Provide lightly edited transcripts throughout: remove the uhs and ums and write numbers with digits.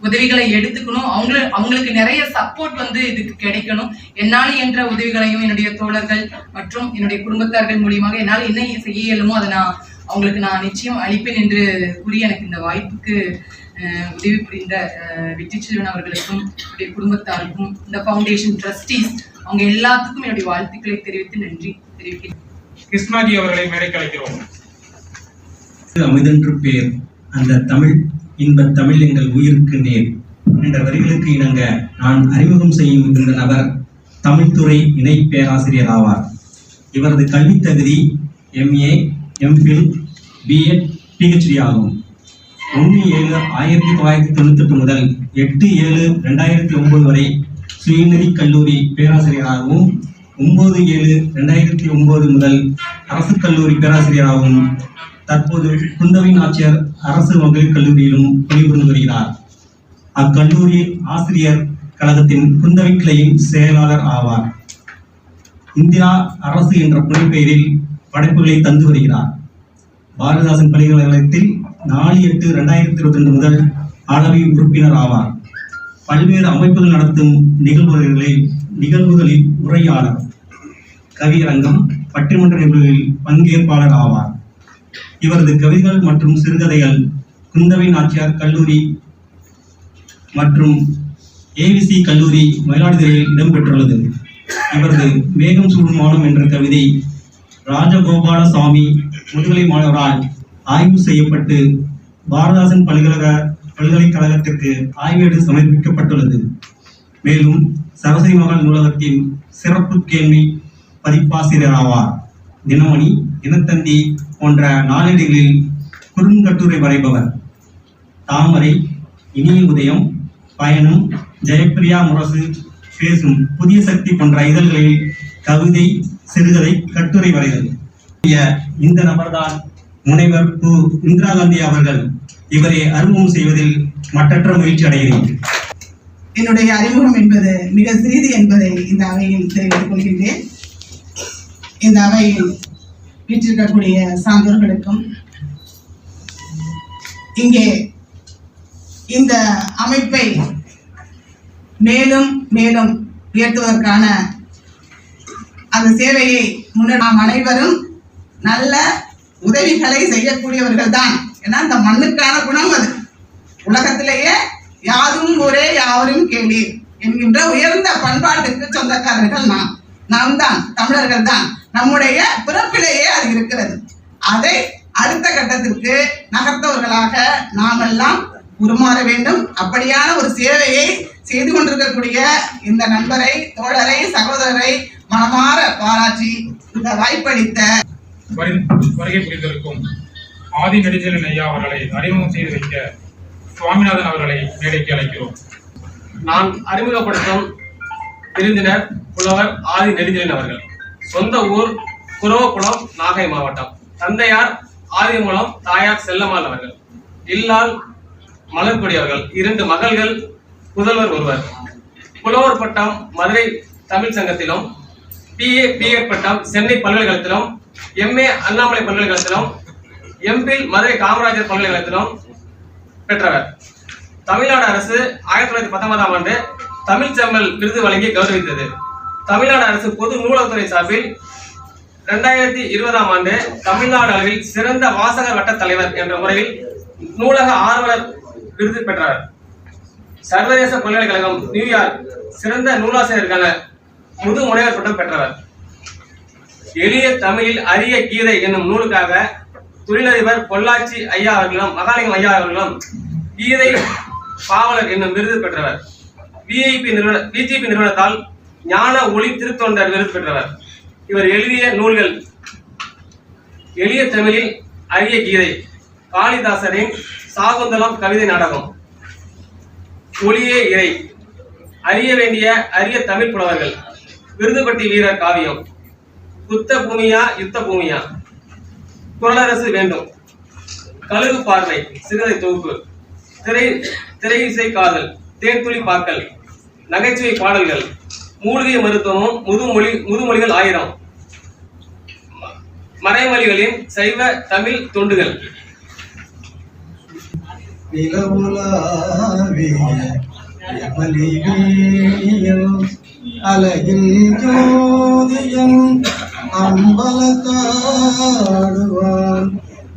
உதவிகளை எடுத்துக்கணும். அவங்களுக்கு நிறைய சப்போர்ட் இதுக்கு கிடைக்கணும். என்னால் என்ற உதவிகளையும் என்னுடைய தோழர்கள் மற்றும் என்னுடைய குடும்பத்தார்கள் மூலியமாக என்னால் என்ன செய்ய இயலுமோ அதை அவங்களுக்கு நிச்சயம் அளிப்பேன் என்று கூறி எனக்கு இந்த வாய்ப்புக்கு உதவி புரிந்த வெற்றி செல்வன் அவர்களுக்கும் என்னுடைய குடும்பத்தாருக்கும் இந்த ஃபவுண்டேஷன் ட்ரஸ்டீஸ் அவங்க எல்லாத்துக்கும் என்னுடைய வாழ்த்துக்களை தெரிவித்து நன்றி தெரிவிக்கிறேன். கிருஷ்ணாஜி அவர்களை மேடைக்கு அழைக்கிறோம். அமிதென்று பேர் அந்த தமிழ் இன்ப தமிழ் எங்கள் உயிருக்கு நேர் என்ற வரிகளுக்கு இணங்க நான் அறிமுகம் செய்யும் இந்த நபர் தமிழ்துறை இணை பேராசிரியர் ஆவார். இவரது கல்வித் தகுதி MA, MPhil, BEd, PhD ஆகும். 1/7/1998 முதல் 8/7/2009 வரை சுயநிதி கல்லூரி பேராசிரியராகவும் 9/7/2009 முதல் அரசு கல்லூரி பேராசிரியராகவும் தற்போது குந்தவை நாச்சியார் அரசு மகளிர் கல்லூரியிலும் பணிபுரிந்து வருகிறார். அக்கல்லூரி ஆசிரியர் கழகத்தின் குந்தவை கிளையின் செயலாளர் ஆவார். இந்திரா அரசு என்ற புனைப்பெயரில் படைப்புகளை தந்து வருகிறார். பாரதிதாசன் பல்கலைக்கழகத்தில் 4/8/2022 முதல் அளவி உறுப்பினர் ஆவார். பல்வேறு அமைப்புகள் நடத்தும் நிகழ்வுகளில் உரையாளர், கவியரங்கம், பட்டிமன்ற நிகழ்வுகளில் பங்கேற்பாளர் ஆவார். இவரது கவிதைகள் மற்றும் சிறுகதைகள் குந்தவை நாச்சியார் கல்லூரி மற்றும் AVC கல்லூரி மயிலாடுதுறையில் இடம்பெற்றுள்ளது. இவரது மேகம் சூடும் வானம் என்ற கவிதை ராஜகோபால சாமி முதுகலை மாணவரால் ஆய்வு செய்யப்பட்டு பாரதிதாசன் பல்கலைக்கழகத்திற்கு ஆய்வேடு சமர்ப்பிக்கப்பட்டுள்ளது. மேலும் சரஸ்வதி மகால் நூலகத்தின் சிறப்பு கேள்வி பதிப்பாசிரியர் ஆவார். தினமணி, தினத்தந்தி போன்ற நாளேடுகளில் குறுங்கட்டுரை வரைபவர். தாமரை, இனிய உதயம், பயணம், ஜெயப்பிரியா முரசு, பேசும், புதிய சக்தி போன்ற இதழ்களில் கவிதை, சிறுகதை, கட்டுரை வரைதல். இந்த நபர்தான் முனைவர் கு. இந்திரா காந்தி அவர்கள். இவரை அறிமுகம் செய்வதில் மற்றற்ற மகிழ்ச்சி அடைகிறேன். என்னுடைய அறிமுகம் என்பது மிக சிறிது என்பதை இந்த அவையில் தெரிவித்துக் கொள்கின்றேன். இந்த அவையில் வீற்றிருக்கக்கூடிய சான்றோர்களுக்கும் இங்கே இந்த அமைப்பை மேலும் மேலும் உயர்த்துவதற்கான அந்த சேவையை முன்னர் நாம் அனைவரும் நல்ல உதவிகளை செய்யக்கூடியவர்கள் தான். ஏன்னா இந்த மண்ணுக்கான குணம் அது. உலகத்திலேயே யாரும் ஒரே யாவரும் கேளீர் என்கின்ற உயர்ந்த பண்பாட்டுக்கு சொந்தக்காரர்கள் நாம் தான், தமிழர்கள் தான். நம்முடைய பிறப்பிலேயே அது இருக்கிறது. அதை அடுத்த கட்டத்திற்கு நகர்த்தவர்களாக நாம் எல்லாம் உருமாற வேண்டும். அப்படியான ஒரு சேவையை செய்து கொண்டிருக்கக்கூடிய இந்த நண்பரை, தோழரை, சகோதரரை மனமாற பாராட்டி இந்த வாய்ப்பளித்த வருகை புரிந்திருக்கும் ஆதி நெடுஞ்செழியன் ஐயா அவர்களை அறிமுகம் செய்து வைக்க சுவாமிநாதன் அவர்களை மேடைக்கு அழைக்கிறோம். நான் அறிமுகப்படுத்தும் விருந்தினர் புலவர் ஆதி நெடுஞ்செழியன் அவர்கள். சொந்த ஊர் குரவக்குளம், நாகை மாவட்டம். தந்தையார் ஆதிமூலம், தாயார் செல்லம்மாள் அவர்கள். இல்லால் மலர்கொடி அவர்கள். 2 மகள்கள், புதல்வர் ஒருவர். புலவர் பட்டம் மதுரை தமிழ் சங்கத்திலும், BA, BEd பட்டம் சென்னை பல்கலைக்கழகத்திலும், MA அண்ணாமலை பல்கலைக்கழகத்திலும், MPhil மதுரை காமராஜர் பல்கலைக்கழகத்திலும் பெற்றவர். தமிழ்நாடு அரசு 1919ஆம் ஆண்டு தமிழ் செம்மல் விருது வழங்கி கௌரவித்தது. தமிழ்நாடு அரசு பொது நூலகத்துறை சார்பில் 2020ஆம் ஆண்டு தமிழ்நாடு அளவில் சிறந்த வாசகர் வட்ட தலைவர் என்ற முறையில் நூலக ஆர்வலர் விருது பெற்றவர். சர்வதேச பல்கலைக்கழகம் நியூயார்க் சிறந்த நூலாசிரியருக்கான முதுமுனைவர் பட்டம் பெற்றவர். எளிய தமிழில் அரிய கீதை என்னும் நூலுக்காக தொழிலதிபர் பொள்ளாச்சி ஐயா அவர்களும் மகாலிங்கம் ஐயா அவர்களும் கீதை பாவலர் என்னும் விருது பெற்றவர். BJP நிறுவனத்தால் ஞான ஒளி திருத்தொண்டர் விருது பெற்றவர். இவர் எழுதிய நூல்கள் எளிய தமிழில் அரிய கீதை, காளிதாசரின் சாகுந்தலம் கவிதை நாடகம், ஒளியே இறை, அறிய வேண்டிய அரிய தமிழ் புலவர்கள், விருதுப்பட்டி வீரர் காவியம், புத்த பூமியா யுத்த பூமியா, குரலரசு வேண்டும், கழுகு பார்வை சிறுகதை தொகுப்பு, திரை இசை காதல், தேன்துளி பாக்கல், நகைச்சுவை பாடல்கள், மூலிகை மருத்துவமும் முதுமொழிகள் 1000, மறைமொழிகளின் சைவ தமிழ் தொண்டுகள். அழகில் ஜோதியம் அம்பலத்தாடுவான்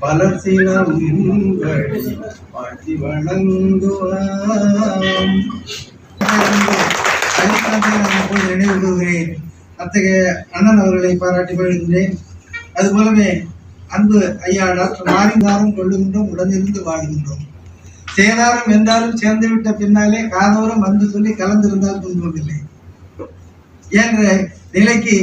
பலர் சிலம்படி பாட்டி வணங்குவான். நினைவு கூறுகிறேன். அத்தகைய அண்ணன் அவர்களை பாராட்டி பகிர்கின்றேன். அதுபோலவே அன்பு ஐயா டாக்டர் மாறிந்தாரும் கொள்ளுகின்றோம், உடனிருந்து வாழ்கின்றோம். சேதாரம் என்றாலும் சேர்ந்துவிட்ட பின்னாலே காதோரம் வந்து சொல்லி கலந்திருந்தால் துன்பமில்லை என்ற நிலைக்கு